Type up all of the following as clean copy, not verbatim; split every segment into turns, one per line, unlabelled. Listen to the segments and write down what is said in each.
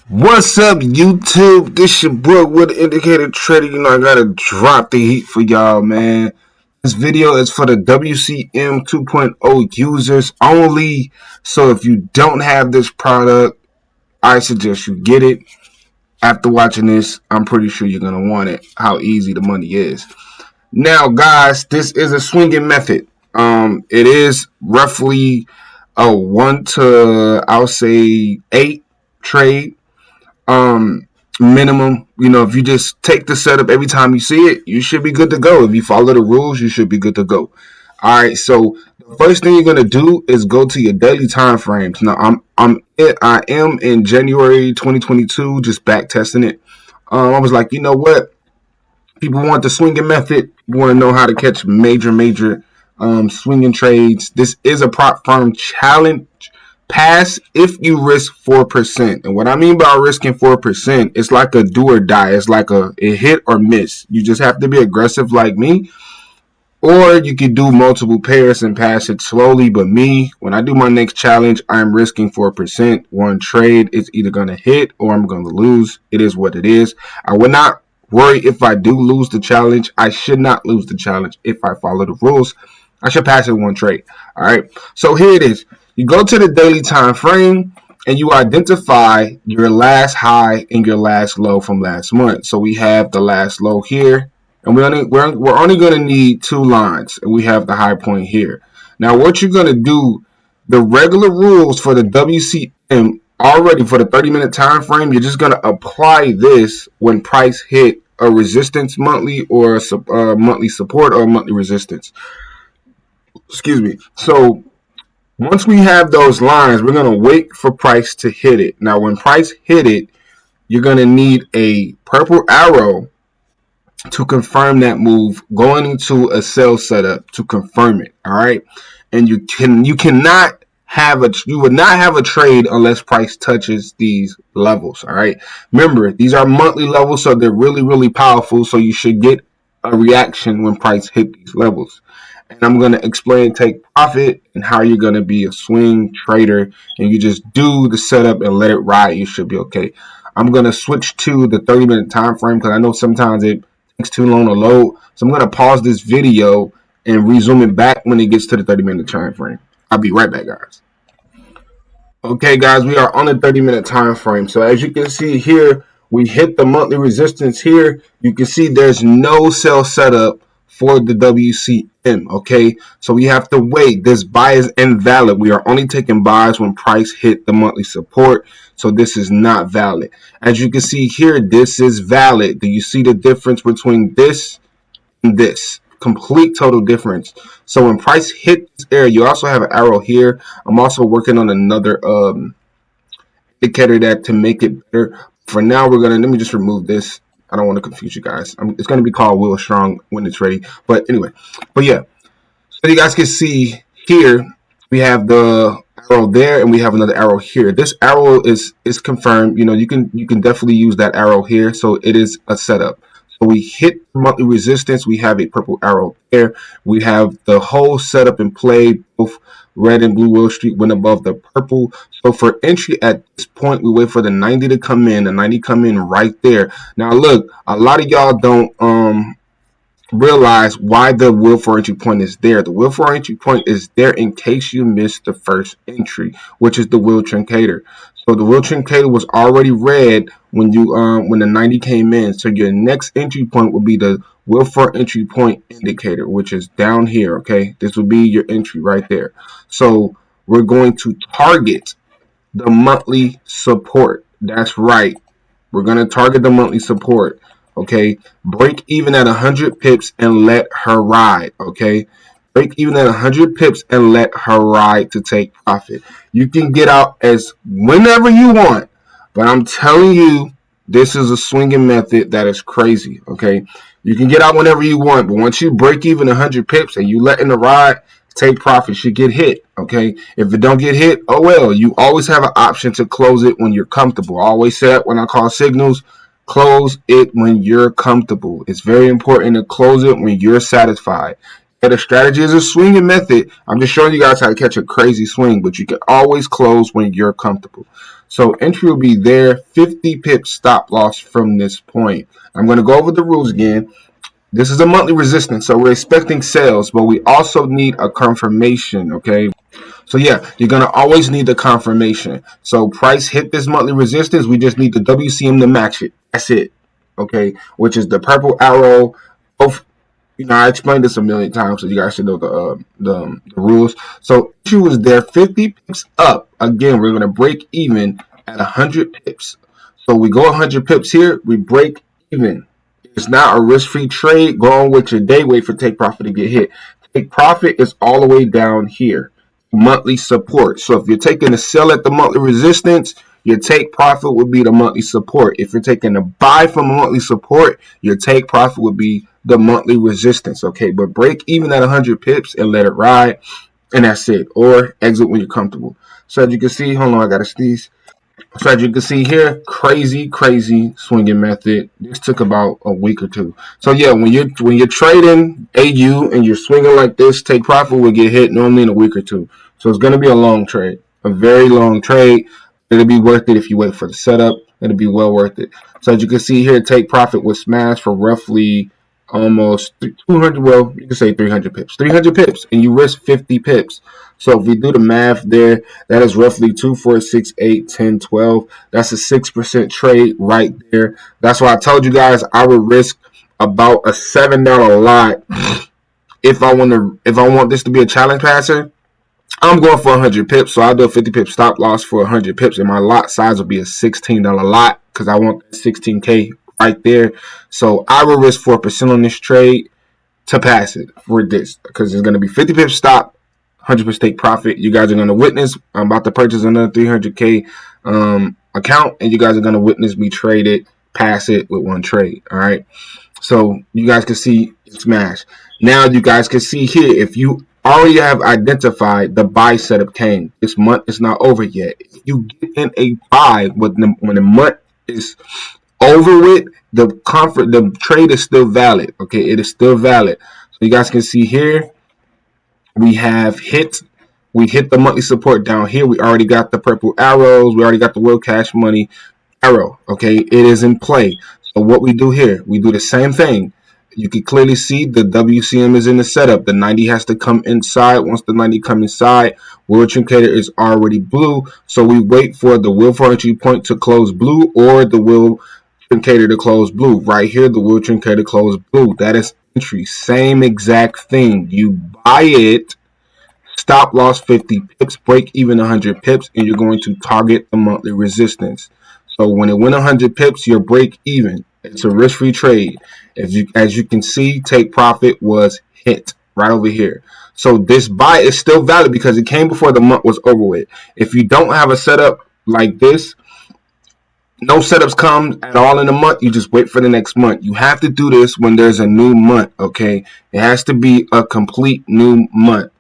What's up, YouTube? This your boy with the indicator trader. You know I gotta drop the heat for y'all, man. This video is for the WCM 2.0 users only. So if you don't have this product, I suggest you get it. After watching this, I'm pretty sure you're gonna want it. How easy the money is. Now, guys, this is a swinging method. It is roughly a 1 to I'll say 8 trade. Minimum. If you just take the setup every time you see it, you should be good to go. If you follow the rules, you should be good to go. All right, so the first thing you're gonna do is go to your daily time frames. Now I am in January 2022, just back testing it. I was like, you know what? People want the swinging method. You want to know how to catch major swinging trades. This is a prop firm challenge pass if you risk 4%. And what I mean by risking 4%, it's like a do or die. It's like a hit or miss. You just have to be aggressive like me. Or you could do multiple pairs and pass it slowly. But me, when I do my next challenge, I'm risking 4%. One trade is either going to hit or I'm going to lose. It is what it is. I would not worry if I do lose the challenge. I should not lose the challenge if I follow the rules. I should pass it one trade. All right. So here it is. You go to the daily time frame and you identify your last high and your last low from last month. So we have the last low here. And we're only going to need 2 lines, and we have the high point here. Now, what you're going to do, the regular rules for the WCM already for the 30-minute time frame, you're just going to apply this when price hit a resistance monthly or a monthly support or monthly resistance. Excuse me. So once we have those lines, we're going to wait for price to hit it. Now, when price hit it, you're going to need a purple arrow to confirm that move, going into a sell setup to confirm it. All right, and you cannot have you would not have a trade unless price touches these levels. All right, remember these are monthly levels, so they're really powerful. So you should get a reaction when price hit these levels. And I'm going to explain take profit and how you're going to be a swing trader, and you just do the setup and let it ride. You should be okay. I'm going to switch to the 30-minute time frame because I know sometimes it takes too long to load. So I'm going to pause this video and resume it back when it gets to the 30-minute time frame. I'll be right back, guys. Okay, guys, we are on the 30-minute time frame. So as you can see here, we hit the monthly resistance here. You can see there's no sell setup for the WCM. Okay, so we have to wait. This buy is invalid. We are only taking buys when price hit the monthly support. So this is not valid. As you can see here, this is valid. Do you see the difference between this and this? Complete total difference. So when price hit this area, you also have an arrow here. I'm also working on another indicator that to make it better. For now, let me just remove this. I don't want to confuse you guys. It's going to be called Will Strong when it's ready. But anyway, yeah. So you guys can see here, we have the arrow there and we have another arrow here. This arrow is confirmed. You can definitely use that arrow here. So it is a setup. So we hit monthly resistance. We have a purple arrow there. We have the whole setup in play. Both red and blue Wall Street went above the purple. So for entry at this point, we wait for the 90 to come in. The 90 come in right there. Now look, a lot of y'all don't realize why the will for entry point is there. The will for entry point is there in case you missed the first entry, which is the will truncator. So the will truncator was already red when the 90 came in. So your next entry point will be the will for entry point indicator, which is down here. Okay, this will be your entry right there. So we're going to target the monthly support. That's right. We're going to target the monthly support. Okay, break even at 100 pips and let her ride. Okay, break even at 100 pips and let her ride to take profit. You can get out as whenever you want, but I'm telling you, this is a swinging method that is crazy. Okay, you can get out whenever you want, but once you break even 100 pips and you let in the ride, take profit should get hit. Okay, if it don't get hit, oh well. You always have an option to close it when you're comfortable. I always say that when I call signals. Close it when you're comfortable. It's very important to close it when you're satisfied. Yeah, the strategy is a swinging method. I'm just showing you guys how to catch a crazy swing, but you can always close when you're comfortable. So entry will be there, 50 pips stop loss from this point. I'm going to go over the rules again. This is a monthly resistance, so we're expecting sales, but we also need a confirmation, okay? So yeah, you're gonna always need the confirmation. So price hit this monthly resistance, we just need the WCM to match it. That's it, okay? Which is the purple arrow. Both, I explained this a million times, so you guys should know the rules. So issue is there, 50 pips up. Again, we're gonna break even at 100 pips. So we go 100 pips here, we break even. It's not a risk-free trade. Go on with your day. Wait for take profit to get hit. Take profit is all the way down here. Monthly support. So if you're taking a sell at the monthly resistance, your take profit would be the monthly support. If you're taking a buy from a monthly support, your take profit would be the monthly resistance. Okay, but break even at 100 pips and let it ride, and that's it. Or exit when you're comfortable. So as you can see, hold on, I gotta sneeze. So as you can see here, crazy swinging method. This took about a week or two. So yeah, when you're trading AU and you're swinging like this, take profit will get hit normally in a week or two. So it's gonna be a long trade, a very long trade. It'll be worth it if you wait for the setup. It'll be well worth it. So as you can see here, take profit was smashed for roughly almost 200. Well, you can say 300 pips. 300 pips, and you risk 50 pips. So if we do the math there, that is roughly 2, 4, 6, 8, 10, 12. That's a 6% trade right there. That's why I told you guys I would risk about a $7 lot if I want this to be a challenge passer. I'm going for 100 pips, so I'll do a 50 pip stop loss for 100 pips, and my lot size will be a $16 lot because I want 16K right there. So I will risk 4% on this trade to pass it for this because it's going to be 50 pips stop, 100% take profit. You guys are going to witness. I'm about to purchase another 300K account, and you guys are going to witness me trade it, pass it with one trade. All right. So you guys can see it smash. Now you guys can see here, if you already have identified the buy setup came, this month is not over yet. If you get in a buy when the month is over with, the trade is still valid. Okay, it is still valid. So you guys can see here, we hit the monthly support down here. We already got the purple arrows. We already got the World Cash Money arrow. Okay, it is in play. So what we do here, we do the same thing. You can clearly see the WCM is in the setup. The 90 has to come inside. Once the 90 come inside, World Truncator is already blue. So we wait for the will for entry point to close blue or the will Truncator to close blue. Right here, the will Truncator close blue. That is entry. Same exact thing. You buy it. Stop loss 50 pips, break even 100 pips, and you're going to target the monthly resistance. So when it went 100 pips, your break even. It's a risk-free trade. As you can see, take profit was hit right over here. So this buy is still valid because it came before the month was over with. If you don't have a setup like this, no setups come at all in a month. You just wait for the next month. You have to do this when there's a new month, okay? It has to be a complete new month.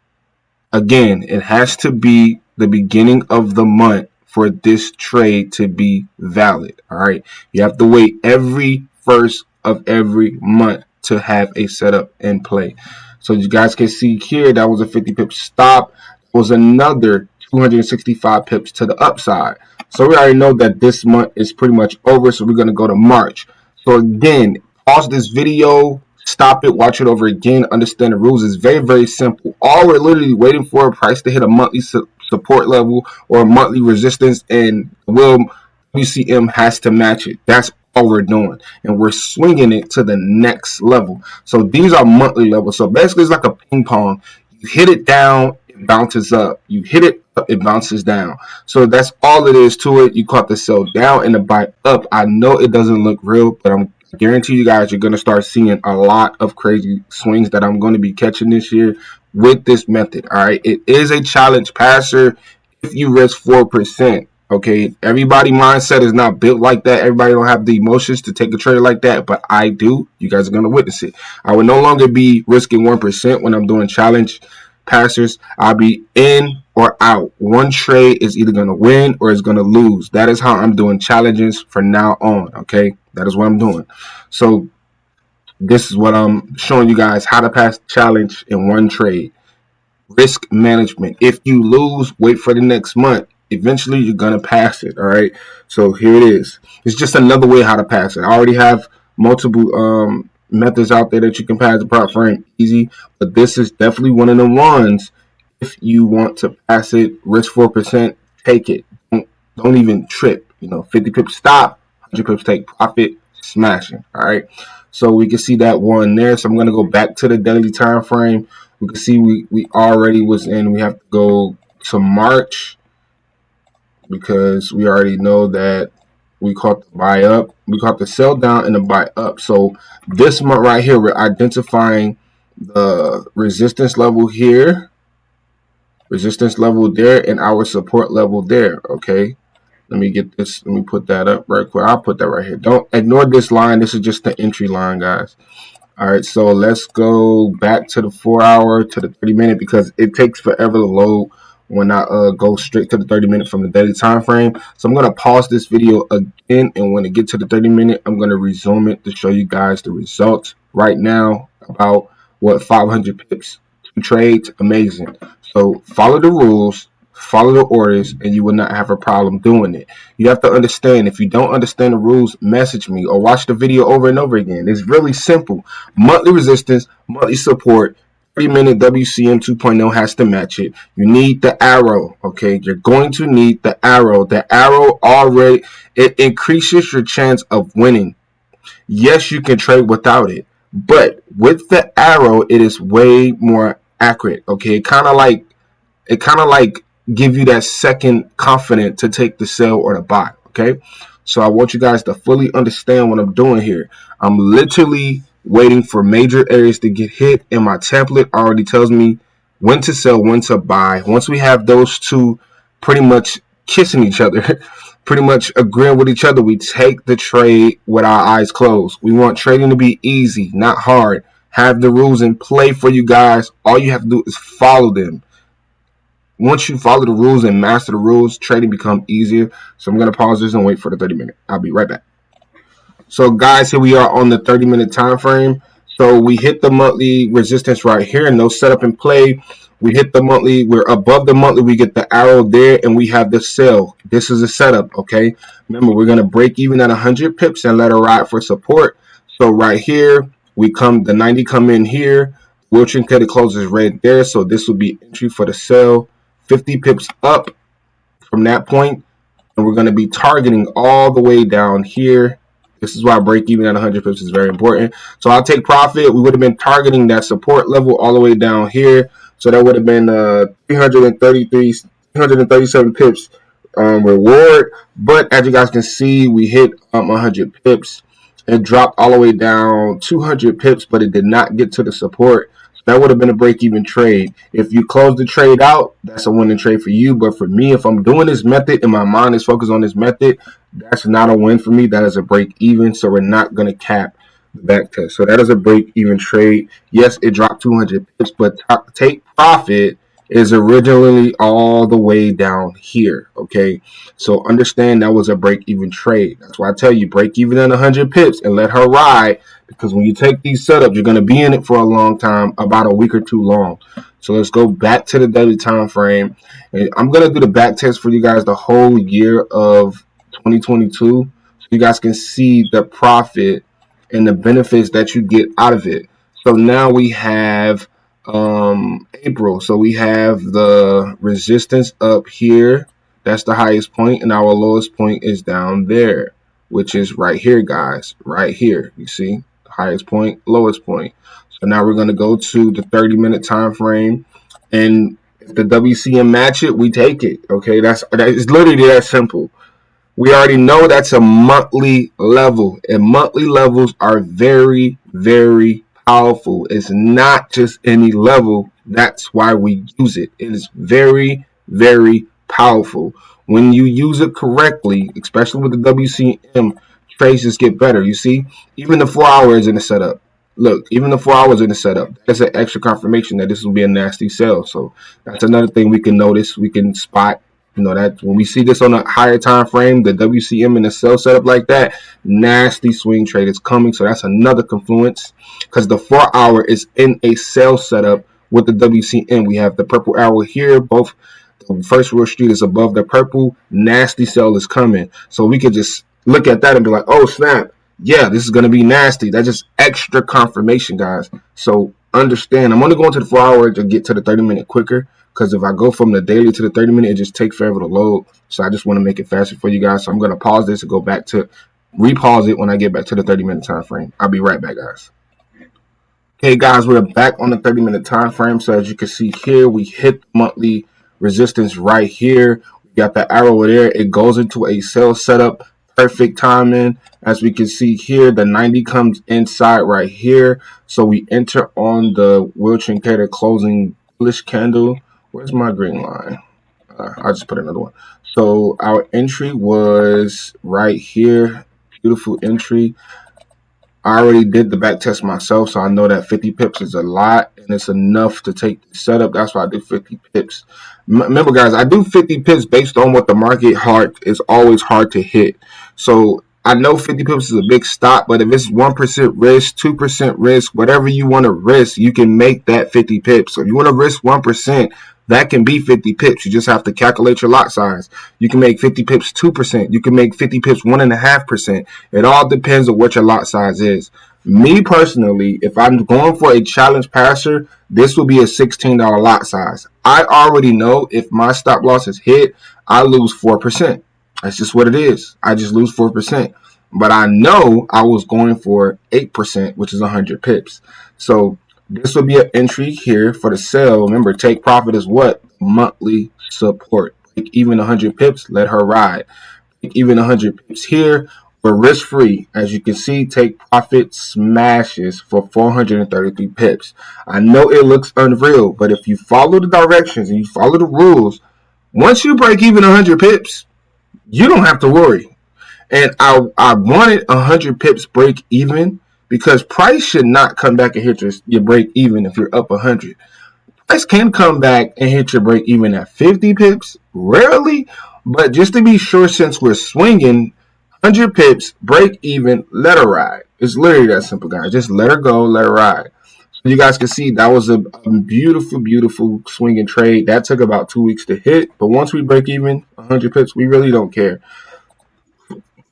Again, it has to be the beginning of the month for this trade to be valid. All right. You have to wait every first of every month to have a setup in play. So you guys can see here, that was a 50 pip stop. It was another 265 pips to the upside. So we already know that this month is pretty much over. So we're going to go to March. So again, pause this video, stop it, watch it over again, understand the rules. It's very simple. All we're literally waiting for a price to hit a monthly support level or a monthly resistance, and will WCM has to match it. That's all we're doing, and we're swinging it to the next level. So these are monthly levels. So basically it's like a ping pong. You hit it down, it bounces up. You hit it up, it bounces down. So that's all it is to it. You caught the sell down and the buy up. I know it doesn't look real, but I guarantee you guys you're going to start seeing a lot of crazy swings that I'm going to be catching this year with this method. All right, it is a challenge passer if you risk 4%. Okay, everybody mindset is not built like that. Everybody don't have the emotions to take a trade like that, but I do. You guys are going to witness it. I would no longer be risking 1% when I'm doing challenge passers. I'll be in or out. One trade is either going to win or is going to lose. That is how I'm doing challenges from now on. Okay, that is what I'm doing. So this is what I'm showing you guys, how to pass challenge in one trade. Risk management. If you lose, wait for the next month. eventually you're gonna pass it. All right. So here it is. It's just another way how to pass it. I already have multiple methods out there that you can pass the prop frame easy, but this is definitely one of the ones. If you want to pass it, risk 4%, take it. Don't even trip. 50 pips stop, 100 pips take profit, smashing. All right. So we can see that one there. So I'm gonna go back to the daily time frame. We can see we already was in. We have to go to March because we already know that we caught the buy up, we caught the sell down and the buy up. So this month right here, we're identifying the resistance level here, resistance level there, and our support level there. Okay, let me get this. Let me put that up right quick. I'll put that right here. Don't ignore this line. This is just the entry line, guys. All right, so let's go back to the 4 hour to the 30-minute because it takes forever to load when I go straight to the 30-minute from the daily time frame. So I'm gonna pause this video again, and when it gets to the 30-minute, I'm gonna resume it to show you guys the results right now about what 500 pips to trade. Amazing. So follow the rules, follow the orders, and you will not have a problem doing it. You have to understand. If you don't understand the rules, message me or watch the video over and over again. It's really simple. Monthly resistance, monthly support, 30-minute WCM 2.0 has to match it. You need the arrow, okay? You're going to need the arrow. The arrow already, it increases your chance of winning. Yes, you can trade without it, but with the arrow, it is way more accurate, okay? It kind of like give you that second confidence to take the sell or the buy. Okay, so I want you guys to fully understand what I'm doing here. I'm literally waiting for major areas to get hit, and my template already tells me when to sell, when to buy. Once we have those two pretty much kissing each other, pretty much agreeing with each other, we take the trade with our eyes closed. We want trading to be easy, not hard. Have the rules in play for you guys. All you have to do is follow them. Once you follow the rules and master the rules, trading becomes easier. So I'm going to pause this and wait for the 30-minute. I'll be right back. So guys, here we are on the 30-minute time frame. So we hit the monthly resistance right here. No setup in play. We hit the monthly. We're above the monthly. We get the arrow there, and we have the sell. This is a setup, okay? Remember, we're going to break even at 100 pips and let it ride for support. So right here, the 90 come in here. Wilson credit closes right there. So this will be entry for the sell. 50 pips up from that point, and we're going to be targeting all the way down here. This is why break even at 100 pips is very important. So I'll take profit. We would have been targeting that support level all the way down here. So that would have been 337 pips reward. But as you guys can see, we hit 100 pips. It dropped all the way down 200 pips, but it did not get to the support. That would have been a break-even trade. If you close the trade out, that's a winning trade for you. But for me, if I'm doing this method and my mind is focused on this method, that's not a win for me. That is a break-even. So we're not going to cap the back test. So that is a break-even trade. Yes, it dropped 200 pips, but take profit is originally all the way down here. Okay, so understand that was a break-even trade. That's why I tell you break even at 100 pips and let her ride. Because when you take these setups, you're going to be in it for a long time, about a week or two long. So let's go back to the daily time frame. And I'm going to do the back test for you guys the whole year of 2022. So you guys can see the profit and the benefits that you get out of it. So now we have April. So we have the resistance up here. That's the highest point. And our lowest point is down there, which is right here, guys. Right here. You see? Highest point, lowest point. So now we're going to go to the 30-minute time frame, and if the WCM match it, we take it. Okay, that's literally that simple. We already know that's a monthly level, and monthly levels are very, very powerful. It's not just any level. That's why we use it. It is very, very powerful. When you use it correctly, especially with the WCM, trades just get better. You see, even the 4 hours in the setup. Look, even the 4 hours in the setup. That's an extra confirmation that this will be a nasty sell. So that's another thing we can notice. We can spot. That when we see this on a higher time frame, the WCM and the sell setup like that, nasty swing trade is coming. So that's another confluence because the 4 hour is in a sell setup with the WCM. We have the purple arrow here. Both the The first real street is above the purple. Nasty sell is coming. So we could just look at that and be like, oh, snap. Yeah, this is going to be nasty. That's just extra confirmation, guys. So understand, I'm only going to the 4-hour to get to the 30-minute quicker, because if I go from the daily to the 30-minute, it just takes forever to load. So I just want to make it faster for you guys. So I'm going to pause this and go back to repause it when I get back to the 30-minute time frame. I'll be right back, guys. Okay, guys, we're back on the 30-minute time frame. So as you can see here, we hit monthly resistance right here. We got the arrow there. It goes into a sell setup. Perfect timing. As we can see here, the 90 comes inside right here. So we enter on the Wilson indicator closing bullish candle. Where's my green line? I'll just put another one. So our entry was right here. Beautiful entry. I already did the back test myself, so I know that 50 pips is a lot, and it's enough to take the setup. That's why I do 50 pips. Remember, guys, I do 50 pips based on what the market is always hard to hit. So I know 50 pips is a big stop, but if it's 1% risk, 2% risk, whatever you want to risk, you can make that 50 pips. So if you want to risk 1%, that can be 50 pips. You just have to calculate your lot size. You can make 50 pips 2%. You can make 50 pips 1.5%. It all depends on what your lot size is. Me personally, if I'm going for a challenge passer, this will be a $16 lot size. I already know if my stop loss is hit, I lose 4%. That's just what it is. I just lose 4%. But I know I was going for 8%, which is 100 pips. So this will be an entry here for the sell. Remember, take profit is what? Monthly support. Break even 100 pips, let her ride. Break even 100 pips here. We're risk free. As you can see, take profit smashes for 433 pips. I know it looks unreal, but if you follow the directions and you follow the rules, once you break even 100 pips, you don't have to worry. And I wanted 100 pips break even, because price should not come back and hit your break even if you're up 100. Price can come back and hit your break even at 50 pips, rarely, but just to be sure, since we're swinging 100 pips, break even, let her ride. It's literally that simple, guys. Just let her go, let her ride. So you guys can see that was a beautiful, beautiful swinging trade. That took about 2 weeks to hit, but once we break even 100 pips, we really don't care.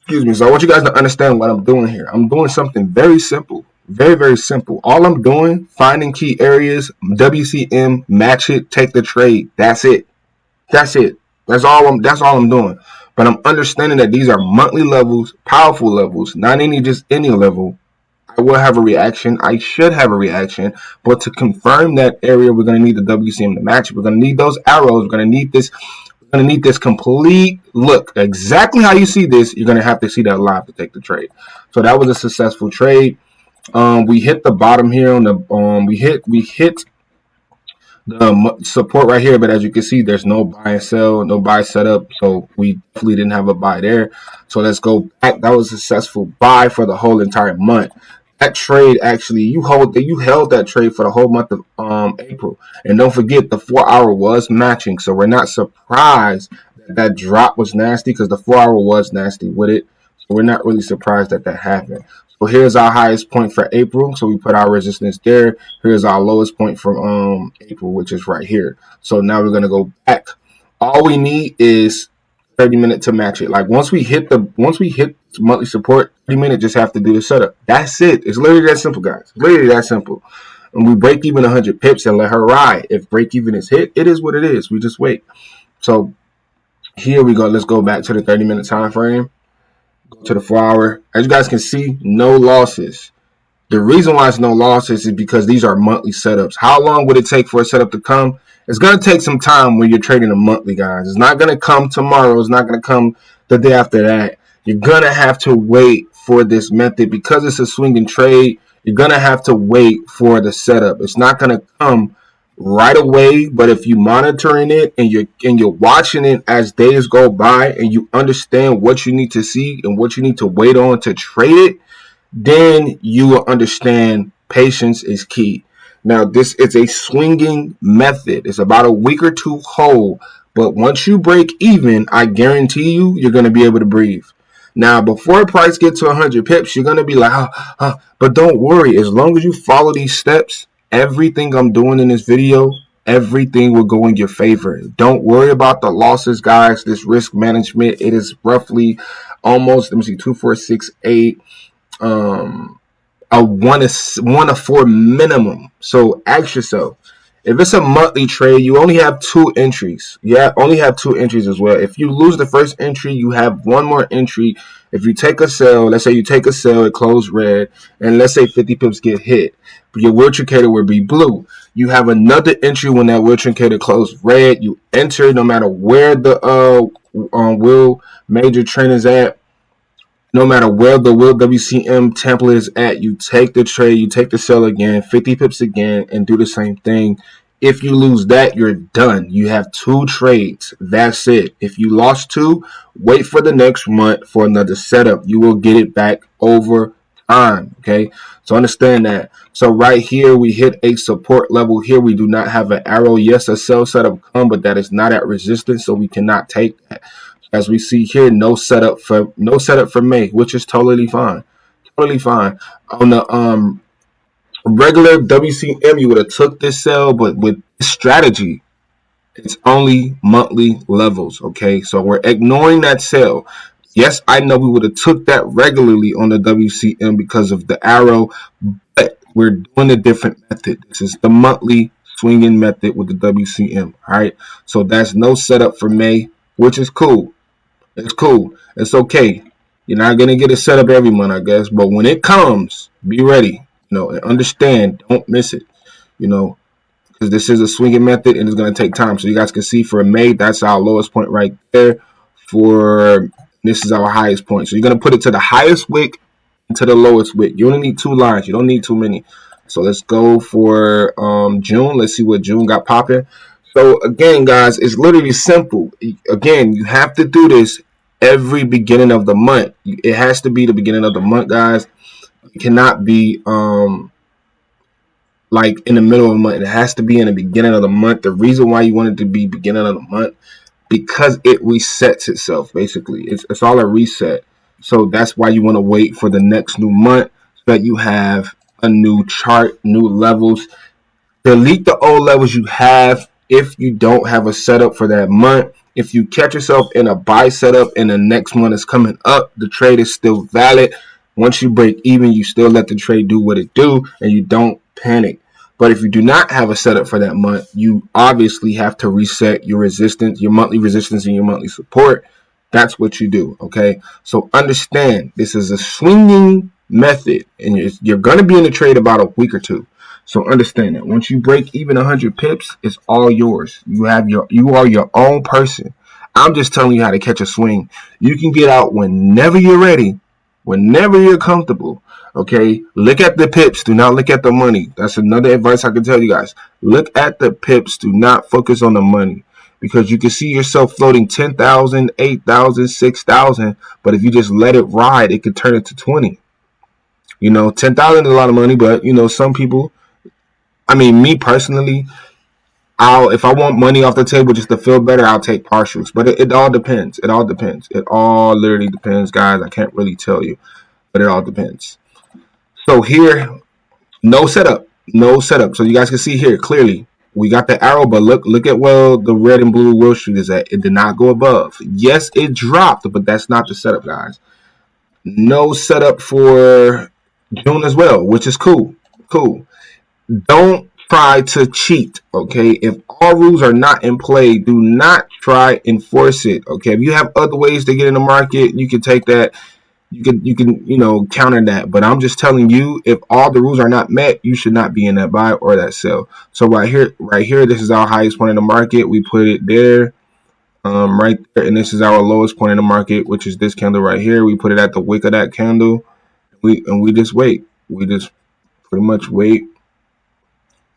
Excuse me. So I want you guys to understand what I'm doing here. I'm doing something very simple. Very, very simple. All I'm doing, finding key areas, WCM, match it, take the trade. That's it. That's it. That's all I'm doing. But I'm understanding that these are monthly levels, powerful levels, not just any level. I will have a reaction. I should have a reaction. But to confirm that area, we're going to need the WCM to match it. We're going to need those arrows. We're going to need this. We're going to need this complete look. Exactly how you see this, you're going to have to see that live to take the trade. So that was a successful trade. We hit the bottom here on the we hit the support right here, but as you can see, there's no buy and sell, no buy setup, so we definitely didn't have a buy there. So let's go back. That was a successful buy for the whole entire month. That trade, actually, you held that trade for the whole month of April, and don't forget the 4-hour was matching, so we're not surprised that drop was nasty, because the 4-hour was nasty with it. So we're not really surprised that happened. So here's our highest point for April. So we put our resistance there. Here's our lowest point from April, which is right here. So now we're gonna go back. All we need is 30-minute to match it. Like once we hit monthly support, 30-minute just have to do the setup. That's it. It's literally that simple, guys. It's literally that simple. And we break even 100 pips and let her ride. If break even is hit, it is what it is. We just wait. So here we go. Let's go back to the 30-minute time frame. Go to the 4-hour. As you guys can see, no losses. The reason why it's no losses is because these are monthly setups. How long would it take for a setup to come? It's going to take some time when you're trading a monthly, guys. It's not going to come tomorrow. It's not going to come the day after that. You're going to have to wait for this method. Because it's a swinging trade, you're going to have to wait for the setup. It's not going to come right away, but if you're monitoring it and you're watching it as days go by, and you understand what you need to see and what you need to wait on to trade it, then you will understand patience is key. Now, this is a swinging method. It's about a week or two hold, but once you break even, I guarantee you're going to be able to breathe. Now, before price gets to 100 pips, you're going to be like, but don't worry. As long as you follow these steps, everything I'm doing in this video, everything will go in your favor. Don't worry about the losses, guys. This risk management, it is roughly almost, let me see, 2468. A one to four minimum. So ask yourself, if it's a monthly trade, you only have two entries. Yeah, only have two entries as well. If you lose the first entry, you have one more entry. If you take a sell, let's say you take a sell, it closed red, and let's say 50 pips get hit, but your wheel truncator will be blue. You have another entry when that wheel truncator closed red. You enter no matter where the wheel major trend is at, no matter where the Will WCM template is at, you take the trade, you take the sell again, 50 pips again, and do the same thing. If you lose that, you're done. You have two trades. That's it. If you lost two, wait for the next month for another setup. You will get it back over time. Okay. So understand that. So right here, we hit a support level here. We do not have an arrow. Yes, a sell setup come, but that is not at resistance. So we cannot take that. As we see here, no setup for May, which is totally fine. Totally fine. On the regular WCM, you would have took this sell, but with this strategy, it's only monthly levels. Okay, so we're ignoring that sell. Yes, I know we would have took that regularly on the WCM because of the arrow, but we're doing a different method. This is the monthly swinging method with the WCM. All right, so that's no setup for May, which is cool. It's cool. It's okay. You're not gonna get it set up every month, I guess. But when it comes, be ready. And understand. Don't miss it. You know, because this is a swinging method and it's gonna take time. So you guys can see for May, that's our lowest point right there. For this is our highest point. So you're gonna put it to the highest wick and to the lowest wick. You only need two lines. You don't need too many. So let's go for June. Let's see what June got popping. So again, guys, it's literally simple. Again, you have to do this every beginning of the month. It has to be the beginning of the month, guys. It cannot be like in the middle of the month. It has to be in the beginning of the month. The reason why you want it to be beginning of the month, because it resets itself. Basically, it's all a reset. So that's why you want to wait for the next new month so that you have a new chart, new levels. Delete the old levels you have if you don't have a setup for that month. If you catch yourself in a buy setup and the next one is coming up, the trade is still valid. Once you break even, you still let the trade do what it do and you don't panic. But if you do not have a setup for that month, you obviously have to reset your resistance, your monthly resistance and your monthly support. That's what you do, okay? So understand, this is a swinging method and you're going to be in the trade about a week or two. So understand that once you break even 100 pips, it's all yours. You are your own person. I'm just telling you how to catch a swing. You can get out whenever you're ready, whenever you're comfortable. Okay, look at the pips. Do not look at the money. That's another advice I can tell you guys. Look at the pips. Do not focus on the money because you can see yourself floating 10,000, 8,000, 6,000. But if you just let it ride, it could turn into 20. 10,000 is a lot of money, but some people. I mean, me personally, if I want money off the table just to feel better, I'll take partials. But it all depends. It all depends. It all literally depends, guys. I can't really tell you, but it all depends. So here, no setup, no setup. So you guys can see here clearly, we got the arrow, but look at where the red and blue Wall Street is at. It did not go above. Yes, it dropped, but that's not the setup, guys. No setup for June as well, which is cool. Cool. Don't try to cheat, okay? If all rules are not in play, do not try enforce it, okay? If you have other ways to get in the market, you can take that. You can counter that. But I'm just telling you, if all the rules are not met, you should not be in that buy or that sell. So right here, this is our highest point in the market. We put it there, right there, and this is our lowest point in the market, which is this candle right here. We put it at the wick of that candle. We just wait. We just pretty much wait.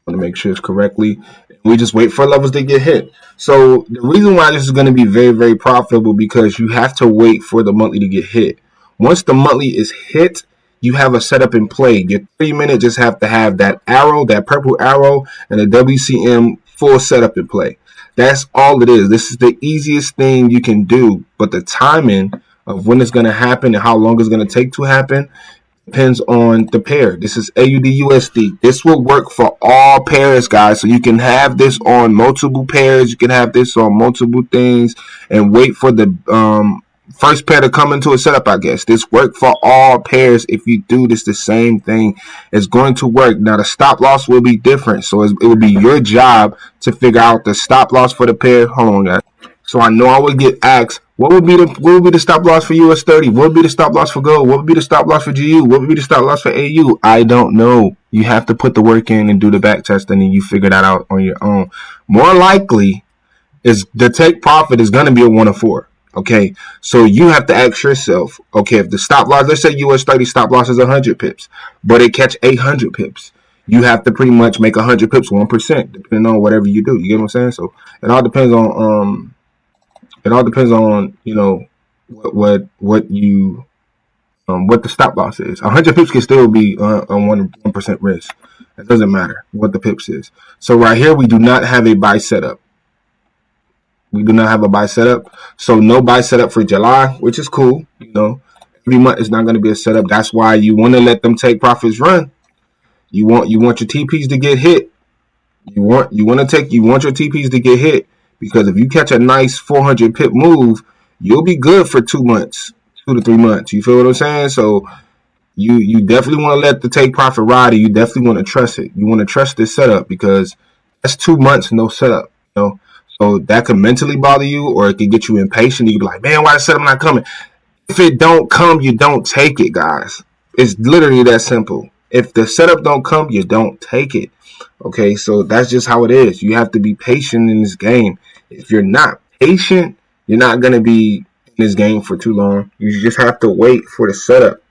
Want to make sure it's correctly. We just wait for levels to get hit. So the reason why this is going to be very, very profitable because you have to wait for the monthly to get hit. Once the monthly is hit, you have a setup in play. Your 3 minute just have to have that arrow, that purple arrow, and the WCM full setup in play. That's all it is. This is the easiest thing you can do, but the timing of when it's going to happen and how long it's going to take to happen, Depends on the pair. This is AUD/USD. This will work for all pairs, guys. So you can have this on multiple pairs. You can have this on multiple things, and wait for the first pair to come into a setup. I guess this work for all pairs. If you do this, the same thing is going to work. Now the stop loss will be different. So it will be your job to figure out the stop loss for the pair. Hold on, guys. So I know I would get asked, what would be the stop loss for US 30? What would be the stop loss for gold? What would be the stop loss for GU? What would be the stop loss for AU? I don't know. You have to put the work in and do the back testing, and you figure that out on your own. More likely is the take profit is going to be a 1 or 4. Okay, so you have to ask yourself, okay, if the stop loss, let's say US 30 stop loss is 100 pips, but it catch 800 pips. You have to pretty much make 100 pips 1%, depending on whatever you do. You get what I'm saying? So it all depends on what you what the stop loss is. 100 pips can still be a 1% risk. It doesn't matter what the pips is. So right here we do not have a buy setup. We do not have a buy setup. So no buy setup for July, which is cool. Every month is not going to be a setup. That's why you want to let them take profits run. You want your TPs to get hit. You want your TPs to get hit, because if you catch a nice 400 pip move, you'll be good for 2 months, 2 to 3 months. You feel what I'm saying? So you definitely want to let the take profit ride, and you definitely want to trust it. You want to trust this setup, because that's 2 months no setup. So that could mentally bother you, or it could get you impatient. You could be like, man, why the setup not coming? If it don't come, you don't take it, guys. It's literally that simple. If the setup don't come, you don't take it. Okay, so that's just how it is. You have to be patient in this game. If you're not patient, you're not going to be in this game for too long. You just have to wait for the setup.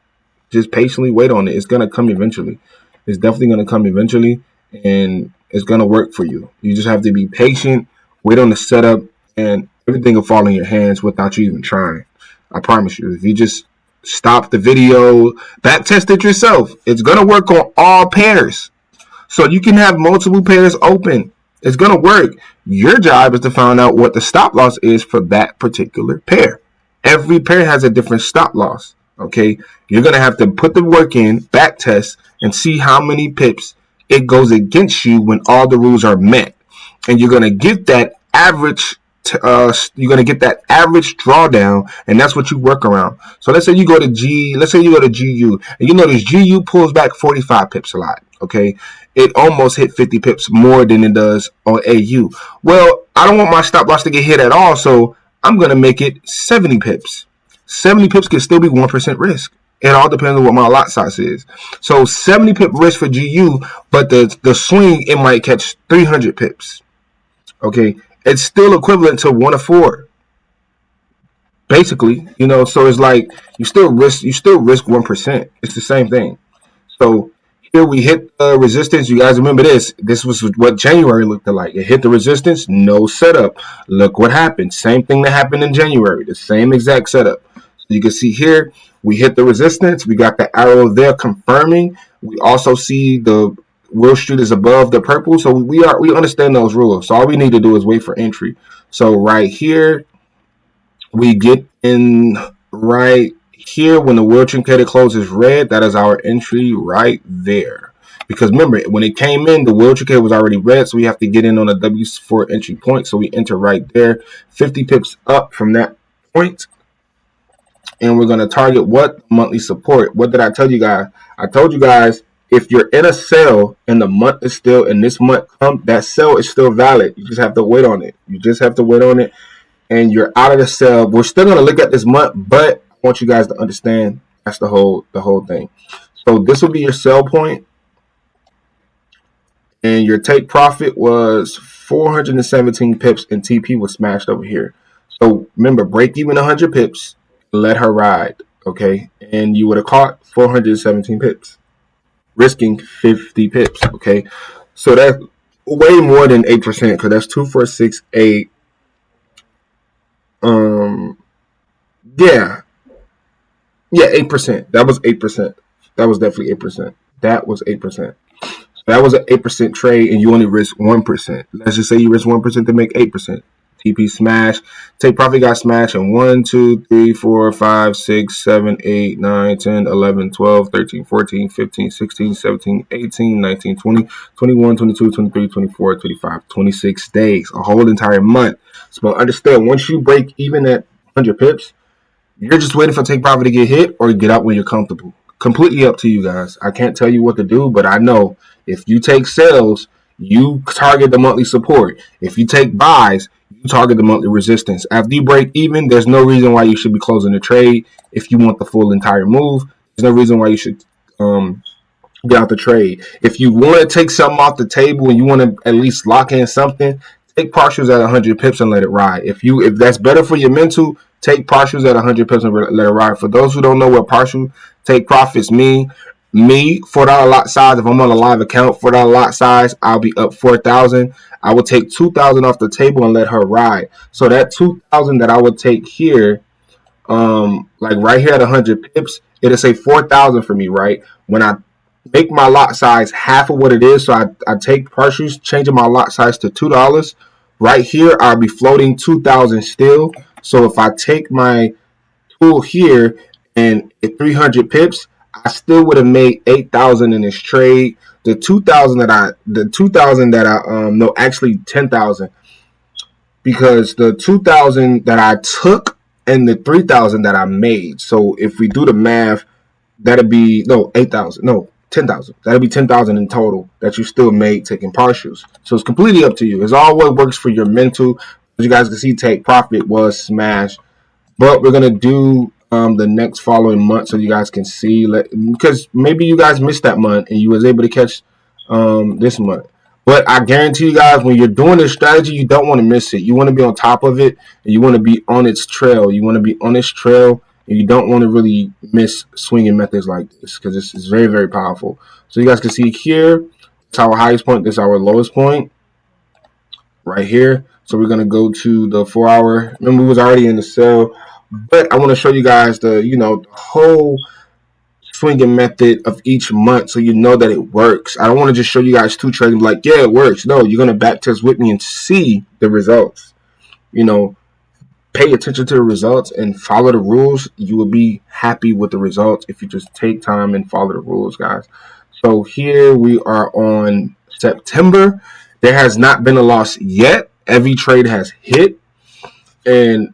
Just patiently wait on it. It's going to come eventually. It's definitely going to come eventually, and it's going to work for you. You just have to be patient, wait on the setup, and everything will fall in your hands without you even trying. I promise you. If you just stop the video, back test it yourself, it's going to work on all pairs. So you can have multiple pairs open. It's going to work. Your job is to find out what the stop loss is for that particular pair. Every pair has a different stop loss. Okay, you're going to have to put the work in, back test, and see how many pips it goes against you when all the rules are met. And you're going to get that average drawdown, and that's what you work around. So let's say you go to GU, and you notice GU pulls back 45 pips a lot. Okay, it almost hit 50 pips more than it does on AU. Well, I don't want my stop loss to get hit at all, so I'm going to make it 70 pips. 70 pips can still be 1% risk. It all depends on what my lot size is. So 70 pip risk for GU, but the swing, it might catch 300 pips. Okay, it's still equivalent to 1 or 4. Basically, so it's like you still risk 1%. It's the same thing. So here we hit the resistance. You guys remember this. This was what January looked like. It hit the resistance, no setup. Look what happened. Same thing that happened in January. The same exact setup. So you can see here, we hit the resistance. We got the arrow there confirming. We also see the Wall Street is above the purple. So we understand those rules. So all we need to do is wait for entry. So right here, we get in right here when the World Trend closes red. That is our entry right there. Because remember, when it came in, the World Trend was already red, so we have to get in on a W4 entry point. So we enter right there, 50 pips up from that point. And we're going to target what? Monthly support. What did I tell you guys? I told you guys, if you're in a sell and the month is still, and this month come, that sell is still valid. You just have to wait on it. And you're out of the sell. We're still going to look at this month, but I want you guys to understand that's the whole thing. So this will be your sell point, and your take profit was 417 pips, and TP was smashed over here. So remember, break even 100 pips, let her ride, okay? And you would have caught 417 pips, risking 50 pips, okay? So that's way more than 8%, because that's 2, 4, 6, 8. Yeah, 8%. That was 8%. That was definitely 8%. That was 8%. That was an 8% trade, and you only risk 1%. Let's just say you risk 1% to make 8%. TP smash. Take profit got smashed in 1, 2, 3, 4, 5, 6, 7, 8, 9, 10, 11, 12, 13, 14, 15, 16, 17, 18, 19, 20, 21, 22, 23, 24, 25, 26 days. A whole entire month. So understand, once you break even at 100 pips, you're just waiting for take profit to get hit or get out when you're comfortable. Completely up to you guys. I can't tell you what to do, but I know if you take sells, you target the monthly support. If you take buys, you target the monthly resistance. After you break even, there's no reason why you should be closing the trade. If you want the full entire move, there's no reason why you should get out the trade. If you want to take something off the table and you want to at least lock in something, take partials at 100 pips and let it ride. If that's better for your mental, take partials at 100 pips and let it ride. For those who don't know what partial take profits mean, $4 lot size. If I'm on a live account, $4 lot size, I'll be up 4,000. I will take 2,000 off the table and let her ride. So that 2,000 that I would take here, like right here at 100 pips, it'll say 4,000 for me, right? When I make my lot size half of what it is, so I take partials, changing my lot size to $2. Right here, I'll be floating 2,000 still. So if I take my tool here and at 300 pips, I still would have made 8,000 in this trade. The 2,000 that I no, actually 10,000, because the 2,000 that I took and the 3,000 that I made. So if we do the math, that'd be 8,000, 10,000. That'd be 10,000 in total that you still made taking partials. So it's completely up to you. It's all what works for your mental. As you guys can see, take profit was smashed. But we're gonna do the next following month so you guys can see, because maybe you guys missed that month and you was able to catch this month. But I guarantee you guys, when you're doing this strategy, you don't want to miss it. You want to be on top of it, and you want to be on its trail. You want to be on its trail, and you don't want to really miss swinging methods like this because it's very, very powerful. So you guys can see here, it's our highest point, this is our lowest point right here. So we're going to go to the 4-hour. Remember, we was already in the sell, but I want to show you guys the whole swinging method of each month so you know that it works. I don't want to just show you guys two trades and be like, yeah, it works. No, you're going to back test with me and see the results. Pay attention to the results and follow the rules. You will be happy with the results if you just take time and follow the rules, guys. So here we are on September. There has not been a loss yet. Every trade has hit. And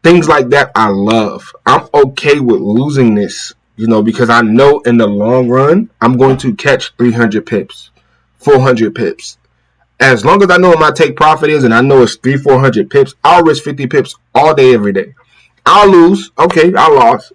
things like that I love. I'm okay with losing this, because I know in the long run I'm going to catch 300 pips, 400 pips. As long as I know what my take profit is and I know it's 400 pips, I'll risk 50 pips all day, every day. I'll lose. Okay, I lost.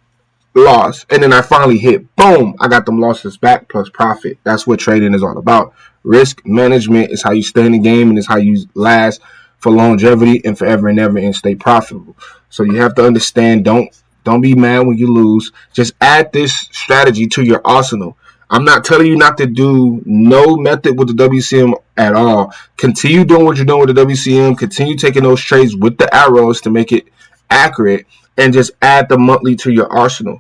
And then I finally hit. Boom. I got them losses back plus profit. That's what trading is all about. Risk management is how you stay in the game and it's how you last for longevity and forever and ever and stay profitable. So you have to understand, don't be mad when you lose. Just add this strategy to your arsenal. I'm not telling you not to do no method with the WCM at all. Continue doing what you're doing with the WCM. Continue taking those trades with the arrows to make it accurate, and just add the monthly to your arsenal.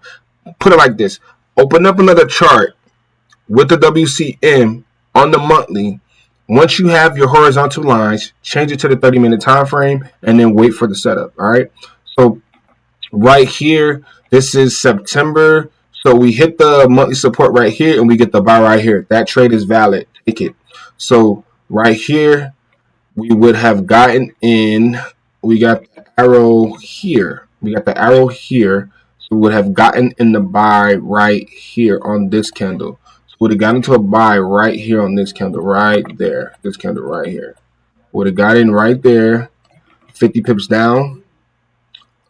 Put it like this. Open up another chart with the WCM on the monthly. Once you have your horizontal lines, change it to the 30-minute time frame and then wait for the setup. All right. So right here, this is September. So we hit the monthly support right here and we get the buy right here. That trade is valid. Take it. So right here, we would have gotten in. We got the arrow here. So we would have gotten in the buy right here on this candle. So we would have gotten into a buy right here on this candle right there. This candle right here. Would have got in right there. 50 pips down.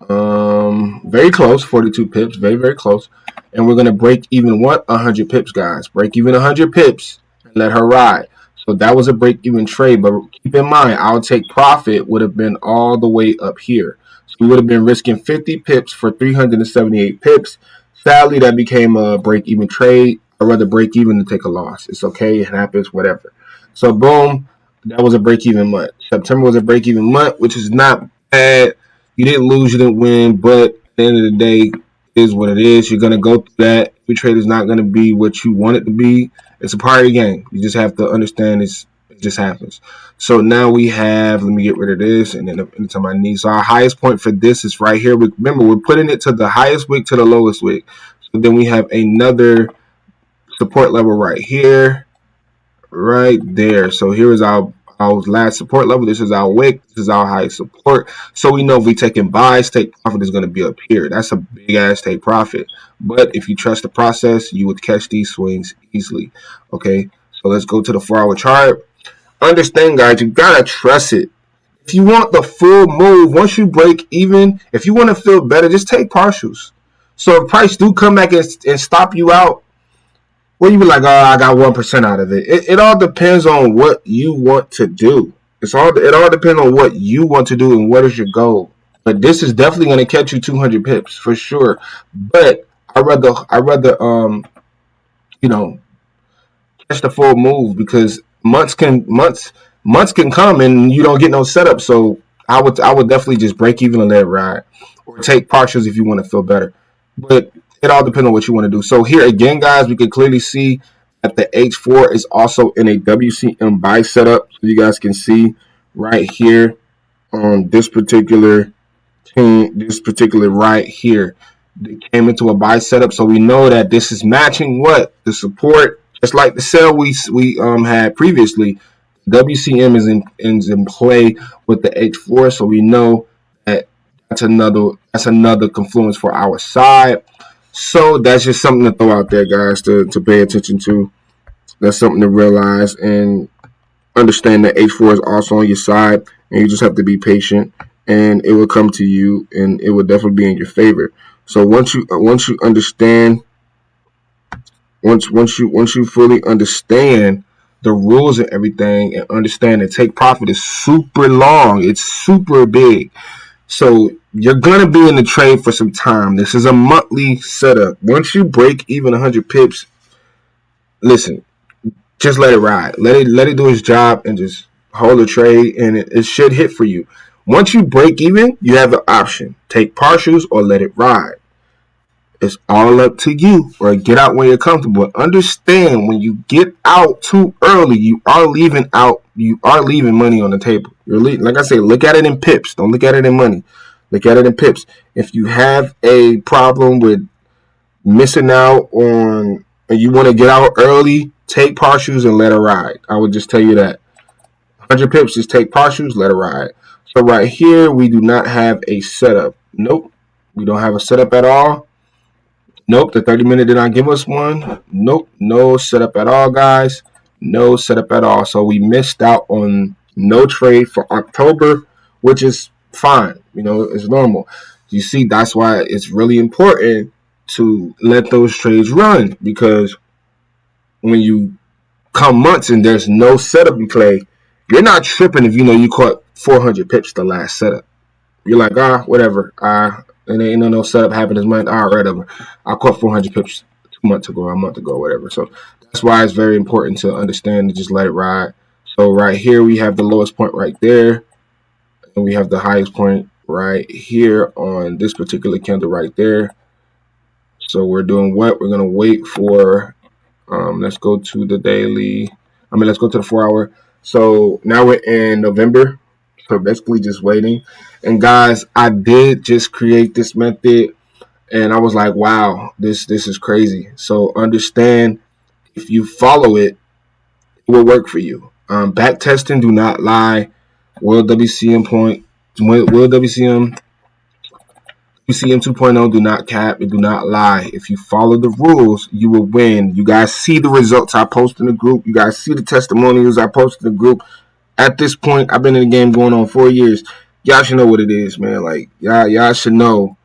Very close. 42 pips. Very, very close. And we're going to break even what? 100 pips, guys. Break even 100 pips and let her ride. So that was a break-even trade. But keep in mind, our take profit would have been all the way up here. So we would have been risking 50 pips for 378 pips. Sadly, that became a break-even trade. I'd rather break even than take a loss. It's okay. It happens. Whatever. So boom. That was a break-even month. September was a break-even month, which is not bad. You didn't lose. You didn't win. But at the end of the day, is what it is. You're going to go through that. Every trade is not going to be what you want it to be. It's a part of the game. You just have to understand it's just happens. So now we have, let me get rid of this, and then anytime I need. So our highest point for this is right here. Remember, we're putting it to the highest wick to the lowest wick. So then we have another support level right here, right there. So here is our last support level. This is our wick. This is our high support. So we know if we taking buys, take profit is going to be up here. That's a big ass take profit. But if you trust the process, you would catch these swings easily. Okay, so let's go to the 4-hour chart. Understand, guys, you gotta trust it. If you want the full move, once you break even, if you want to feel better, just take partials. So if price do come back and stop you out, well, you be like, oh, I got 1% out of it. It all depends on what you want to do. It all depends on what you want to do and what is your goal. But this is definitely going to catch you 200 pips for sure. But I rather you know, catch the full move, because months can come and you don't get no setup. So I would definitely just break even and let it ride, or take partials if you want to feel better. But it all depends on what you want to do. So here again, guys, we can clearly see that the H4 is also in a WCM buy setup. So you guys can see right here on this particular right here, they came into a buy setup. So we know that this is matching what the support, just like the sell we had previously. WCM is in play with the H4, so we know that that's another confluence for our side. So that's just something to throw out there, guys, to pay attention to. That's something to realize, and understand that H4 is also on your side, and you just have to be patient, and it will come to you, and it will definitely be in your favor. So once you understand, once you fully understand the rules and everything, and understand that take profit is super long, it's super big. So you're gonna be in the trade for some time. This is a monthly setup. Once you break even 100 pips, listen, just let it ride. Let it do its job, and just hold the trade, and it should hit for you. Once you break even, you have the option: take partials or let it ride. It's all up to you, or get out when you're comfortable. Understand, when you get out too early, you are leaving money on the table. Like I say, look at it in pips. Don't look at it in money. Look at it in pips. If you have a problem with missing out on, and you want to get out early, take partials and let it ride. I would just tell you that. 100 pips, just take partials, let it ride. So right here, we do not have a setup. Nope. We don't have a setup at all. Nope. The 30-minute did not give us one. Nope. No setup at all, guys. No setup at all. So we missed out on no trade for October, which is fine. It's normal. You see, that's why it's really important to let those trades run, because when you come months and there's no setup in play, you're not tripping if you caught 400 pips the last setup. You're like, whatever. And ain't no setup happened this month. Whatever. I caught 400 pips 2 months ago, a month ago, whatever. So that's why it's very important to understand to just let it ride. So right here, we have the lowest point right there, and we have the highest point right here on this particular candle right there. So we're doing what? We're going to wait for, let's go to the daily. Let's go to the 4-hour. So now we're in November. So basically just waiting. And guys, I did just create this method, and I was like, wow, this is crazy. So understand, if you follow it, it will work for you. Back testing do not lie. Will WCM 2.0 do not cap. It do not lie. If you follow the rules, you will win. You guys see the results I post in the group. You guys see the testimonials I post in the group. At this point, I've been in the game going on 4 years. Y'all should know what it is, man. Like, y'all should know,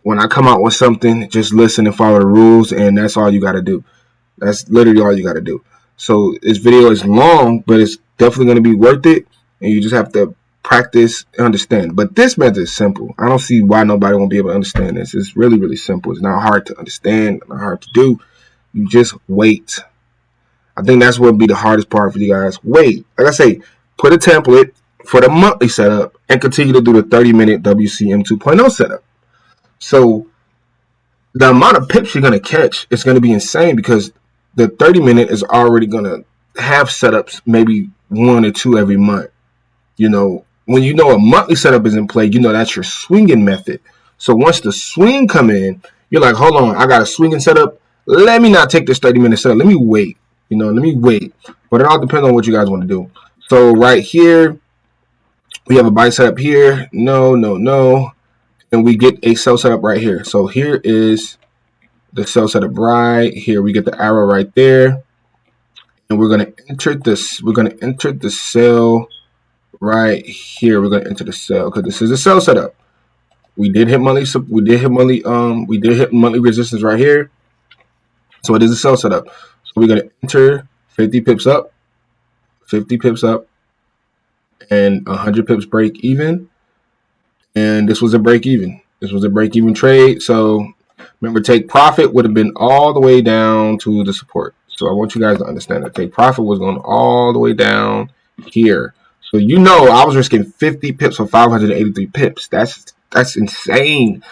when I come out with something, just listen and follow the rules, and that's all you got to do. That's literally all you got to do. So this video is long, but it's definitely going to be worth it, and you just have to practice and understand. But this method is simple. I don't see why nobody won't be able to understand this. It's really, really simple. It's not hard to understand, not hard to do. You just wait. I think that's what would be the hardest part for you guys. Wait. Like I say, put a template for the monthly setup and continue to do the 30-minute WCM 2.0 setup. So the amount of pips you're going to catch is going to be insane, because the 30-minute is already going to have setups, maybe 1 or 2 every month. When you know a monthly setup is in play, that's your swinging method. So once the swing come in, you're like, hold on, I got a swinging setup. Let me not take this 30-minute setup. Let me wait. Let me wait. But it all depends on what you guys want to do. So right here, we have a buy setup here. No, no, no. And we get a sell setup right here. So here is the sell setup right here. We get the arrow right there. And we're going to enter this. We're going to enter the sell right here. We're going to enter the sell because this is a sell setup. We did hit monthly. We did hit monthly resistance right here. So it is a sell setup. So we're going to enter 50 pips up, 50 pips up, and 100 pips break even. And this was a break even. This was a break even trade. So remember, take profit would have been all the way down to the support. So I want you guys to understand that take profit was going all the way down here. So I was risking 50 pips for 583 pips. That's insane.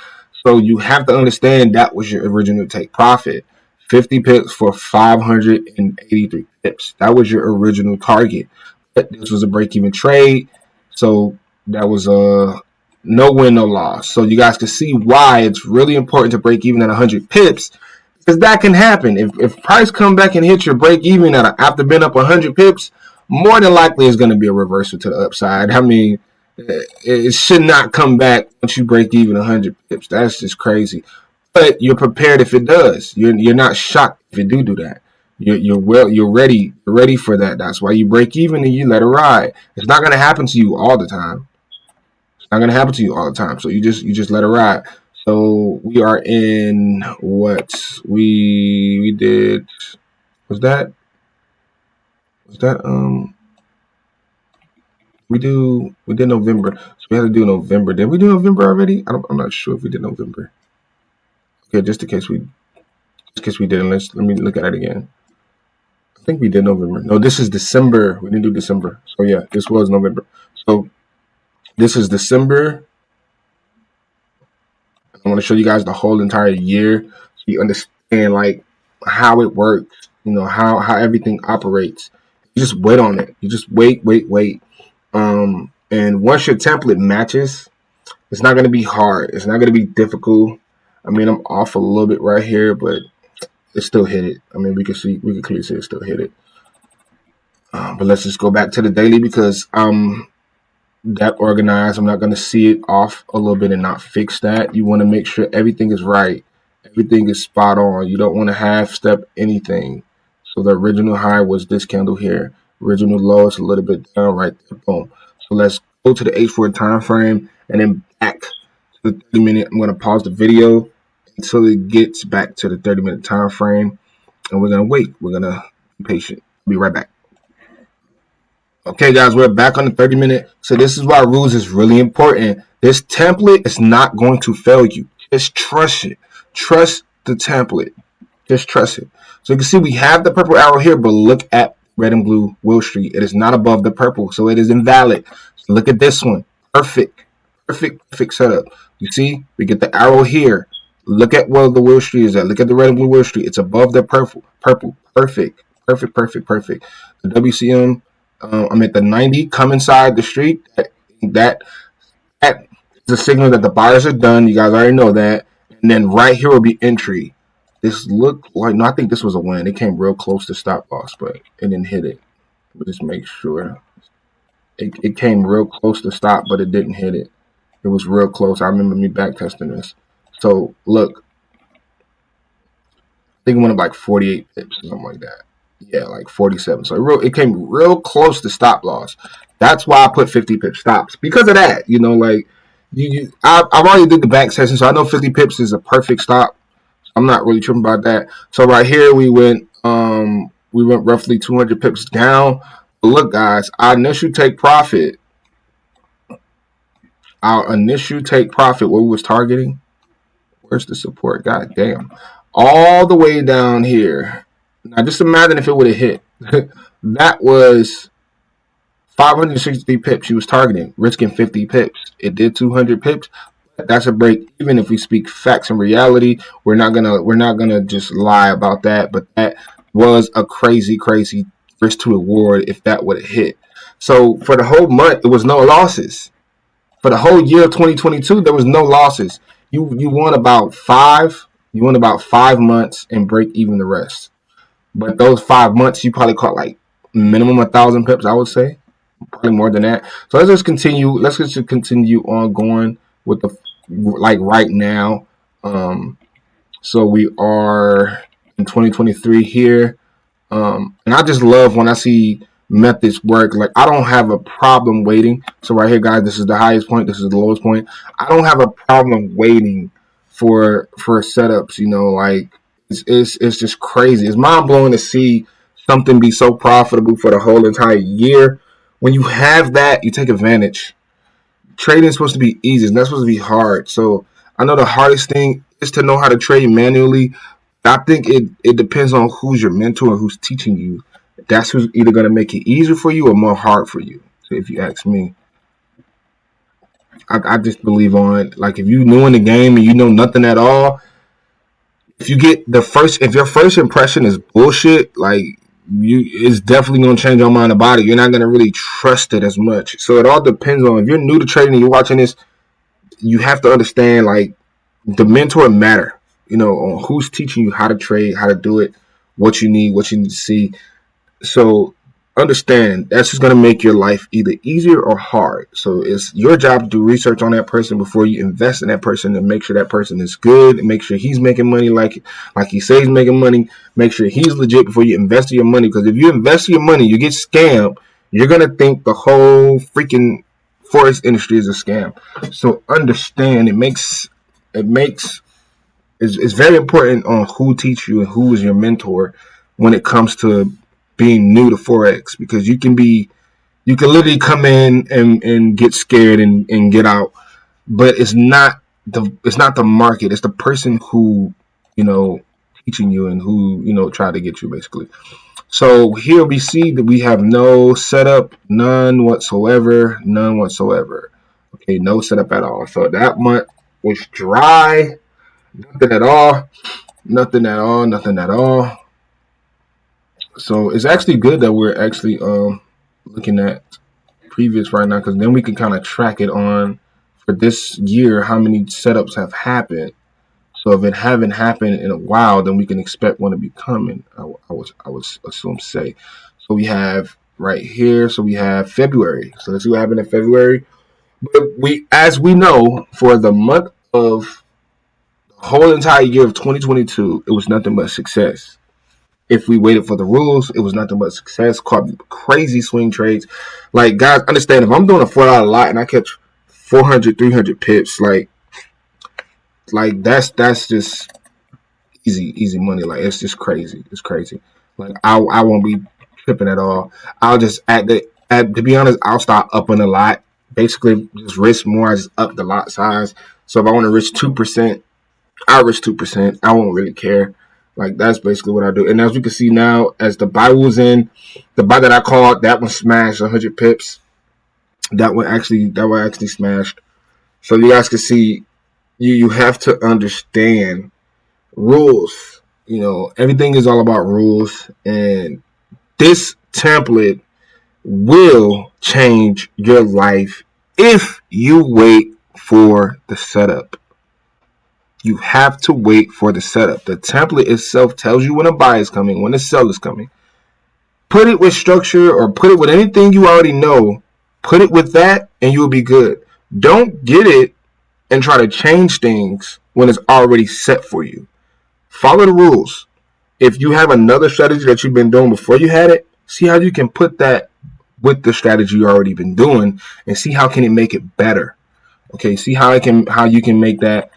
So you have to understand that was your original take profit. 50 pips for 583 pips. That was your original target. But this was a break-even trade. So that was a no win, no loss. So you guys can see why it's really important to break even at 100 pips. Because that can happen. If price come back and hit your break even after being up 100 pips, more than likely it's going to be a reversal to the upside. I mean, it should not come back once you break even 100 pips. That's just crazy. But you're prepared if it does. You're not shocked if it do that. You're ready. You're ready for that. That's why you break even and you let it ride. It's not going to happen to you all the time. It's not going to happen to you all the time. So you just let it ride. So we are in what we did. Was that we did November. So we had to do November. Did we do November already? I'm not sure if we did November. Okay, just in case we didn't. Let me look at it again. I think we did November. No, this is December. We didn't do December. So yeah, this was November. So this is December. I want to show you guys the whole entire year so you understand like how it works, how everything operates. You just wait on it. You just wait. And once your template matches, it's not going to be hard. It's not going to be difficult. I mean, I'm off a little bit right here, but it still hit it. I mean, we can clearly see it still hit it. But let's just go back to the daily because that organized. I'm not going to see it off a little bit and not fix that. You want to make sure everything is right. Everything is spot on. You don't want to half step anything. So the original high was this candle here. Original low is a little bit down right there. Boom. So let's go to the H4 time frame and then back to the 30-minute. I'm going to pause the video until it gets back to the 30-minute time frame. And we're going to wait. We're going to be patient. Be right back. Okay, guys, we're back on the 30-minute. So this is why rules is really important. This template is not going to fail you. Just trust it. Trust the template. Just trust it. So you can see we have the purple arrow here, but look at red and blue Wall Street. It is not above the purple, so it is invalid. So look at this one. Perfect setup. You see, we get the arrow here. Look at where the Wall Street is at. Look at the red and blue Wall Street. It's above the purple. Perfect. The WCM. I'm at the 90. Come inside the street. That is a signal that the buyers are done. You guys already know that. And then right here will be entry. This looked like, no, I think this was a win. It came real close to stop loss, but it didn't hit it. We'll just make sure. It came real close to stop, but it didn't hit it. It was real close. I remember me back testing this. So look, I think it went up like 48 pips or something like that. Yeah, like 47. So it came real close to stop loss. That's why I put 50 pip stops because of that. I've already did the back session, so I know 50 pips is a perfect stop. I'm not really tripping about that. So right here we went roughly 200 pips down. But look, guys, our initial take profit, what we was targeting. Where's the support? God damn. All the way down here. Now just imagine if it would have hit. That was 563 pips she was targeting, risking 50 pips. It did 200 pips. That's a break. Even if we speak facts and reality, we're not gonna just lie about that. But that was a crazy risk to reward if that would have hit. So for the whole month, it was no losses. For the whole year of 2022, there was no losses. You won about five. You won about 5 months and break even the rest. But those 5 months, you probably caught like minimum 1,000 pips, I would say, probably more than that. So let's just continue. Let's just continue on going with the like right now. So we are in 2023 here. And I just love when I see methods work. Like I don't have a problem waiting. So right here, guys, this is the highest point. This is the lowest point. I don't have a problem waiting for setups. Like it's just crazy. It's mind blowing to see something be so profitable for the whole entire year. When you have that, you take advantage. Trading is supposed to be easy. It's not supposed to be hard. So I know the hardest thing is to know how to trade manually. I think it depends on who's your mentor and who's teaching you. That's who's either going to make it easier for you or more hard for you. If you ask me, I just believe on like if you new in the game and you know nothing at all. If your first impression is bullshit, like it's definitely gonna change your mind about it. You're not gonna really trust it as much. So it all depends on if you're new to trading and you're watching this. You have to understand like the mentor matter. On who's teaching you how to trade, how to do it, what you need to see. So understand that's just going to make your life either easier or hard. So it's your job to do research on that person before you invest in that person and make sure that person is good and make sure he's making money like he says he's making money. Make sure he's legit before you invest your money, because if you invest your money, you get scammed. You're going to think the whole freaking forex industry is a scam. So understand it's very important on who teach you and who is your mentor when it comes to being new to forex, because you can literally come in and get scared and get out, but it's not the market. It's the person who teaching you and who try to get you basically. So here we see that we have no setup, none whatsoever. Okay, no setup at all. So that month was dry. Nothing at all. Nothing at all. So it's actually good that we're actually looking at previous right now, because then we can kind of track it on for this year how many setups have happened. So if it haven't happened in a while, then we can expect one to be coming. I would assume say. So we have right here. So we have February. So let's see what happened in February. But as we know, for the month of the whole entire year of 2022, it was nothing but success. If we waited for the rules, it was nothing but success. Caught crazy swing trades. Like, guys, understand, if I'm doing a $4 lot and I catch 400, 300 pips, like that's just easy money. Like, it's just crazy. It's crazy. Like, I won't be tripping at all. I'll just to be honest, I'll start upping a lot. Basically, just risk more. I just up the lot size. So if I want to risk 2%, I risk 2%. I won't really care. Like, that's basically what I do. And as we can see now, as the buy was in, the buy that I called, that one smashed 100 pips. That one actually smashed. So you guys can see, you have to understand rules. Everything is all about rules. And this template will change your life if you wait for the setup. You have to wait for the setup. The template itself tells you when a buy is coming, when a sell is coming. Put it with structure or put it with anything you already know. Put it with that and you'll be good. Don't get it and try to change things when it's already set for you. Follow the rules. If you have another strategy that you've been doing before you had it, see how you can put that with the strategy you already been doing and see how can it make it better. Okay, see how you can make that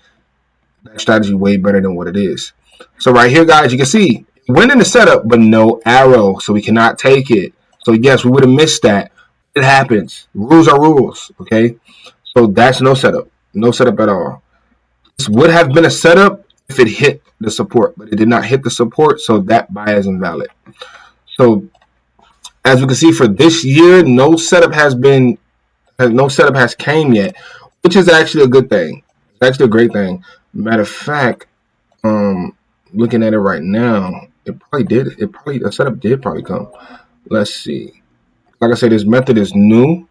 strategy way better than what it is. So right here, guys, you can see went in the setup, but no arrow, so we cannot take it. So yes, we would have missed that. It happens. Rules are rules. Okay, so that's no setup at all. This would have been a setup if it hit the support, but it did not hit the support, so that buy is invalid. So as we can see for this year, no setup has came yet, which is actually a good thing. It's actually a great thing. Matter of fact, looking at it right now, a setup did probably come. Let's see. Like I said, this method is new.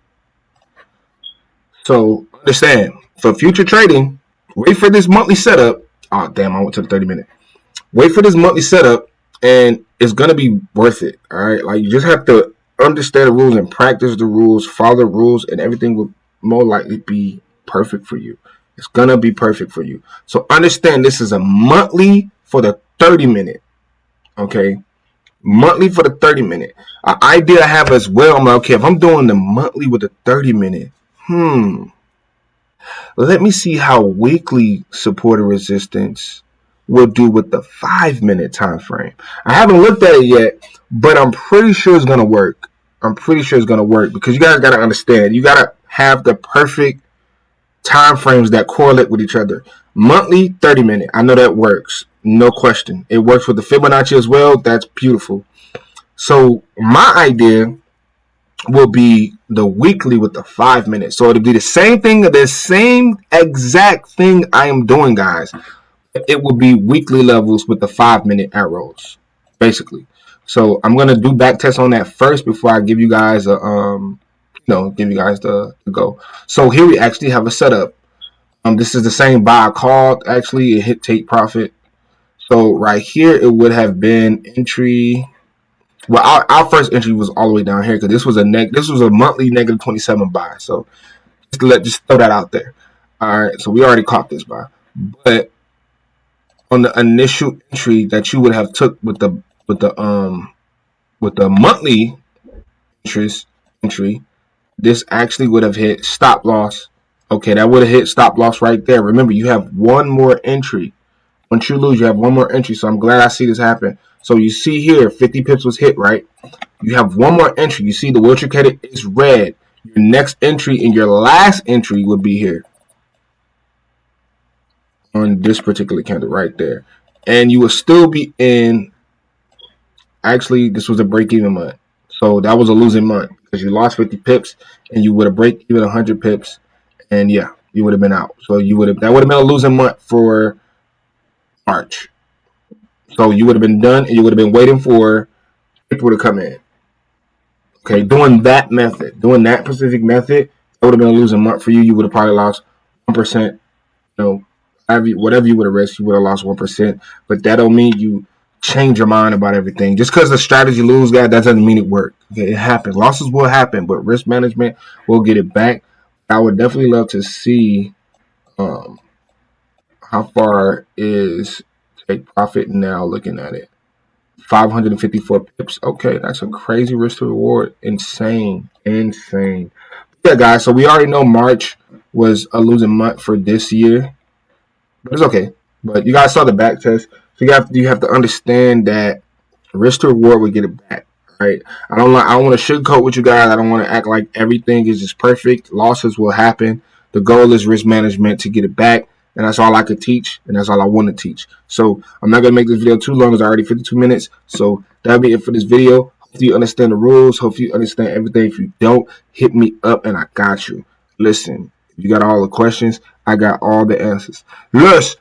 So understand, for future trading, wait for this monthly setup. Oh, damn, I went to the 30-minute. Wait for this monthly setup, and it's going to be worth it. All right. Like, you just have to understand the rules and practice the rules, follow the rules, and everything will more likely be perfect for you. It's going to be perfect for you. So understand this is a monthly for the 30-minute. Okay. Monthly for the 30-minute. An idea I have as well. I'm like, okay, if I'm doing the monthly with the 30-minute, let me see how weekly support or resistance will do with the 5-minute time frame. I haven't looked at it yet, but I'm pretty sure it's gonna work. I'm pretty sure it's gonna work because you guys gotta understand. You gotta have the perfect time frames that correlate with each other. Monthly, 30-minute. I know that works. No question. It works with the Fibonacci as well. That's beautiful. So my idea will be the weekly with the 5 minutes. So it'll be the same thing, the same exact thing I am doing, guys. It will be weekly levels with the 5-minute arrows, basically. So I'm gonna do back tests on that first before I give you guys a give you guys the go. So here we actually have a setup. This is the same buy I called. Actually, it hit take profit. So right here, it would have been entry. Well, our first entry was all the way down here because this was a monthly negative 27 buy. So just throw that out there. All right, so we already caught this buy, but on the initial entry that you would have took with the monthly interest entry, this actually would have hit stop loss. Okay, that would have hit stop loss right there. Remember, you have one more entry. Once you lose, you have one more entry. So I'm glad I see this happen. So you see here, 50 pips was hit, right? You have one more entry. You see the Wilshire candle is red. Your next entry and your last entry would be here on this particular candle right there. And you will still be in. Actually, this was a break-even month. So that was a losing month because you lost 50 pips and you would have break even 100 pips. And yeah, you would have been out. So that would have been a losing month for March. So you would have been done and you would have been waiting for April to come in. Okay, doing that specific method, that would have been a losing month for you. You would have probably lost 1%. Whatever you would have risked, you would have lost 1%. But that don't mean you change your mind about everything. Just because the strategy lose, guys, that doesn't mean it worked. Okay, it happens. Losses will happen, but risk management will get it back. I would definitely love to see how far is take profit now. Looking at it. 554 pips. Okay, that's a crazy risk to reward. Insane. Yeah, guys. So we already know March was a losing month for this year, but it's okay. But you guys saw the back test, so you have to understand that risk to reward will get it back. Right? I don't want to sugarcoat with you guys. I don't want to act like everything is just perfect. Losses will happen. The goal is risk management to get it back. And that's all I could teach, and that's all I want to teach. So I'm not going to make this video too long. It's already 52 minutes. So that'll be it for this video. Hopefully you understand the rules. Hopefully you understand everything. If you don't, hit me up, and I got you. Listen, if you got all the questions, I got all the answers. Yes.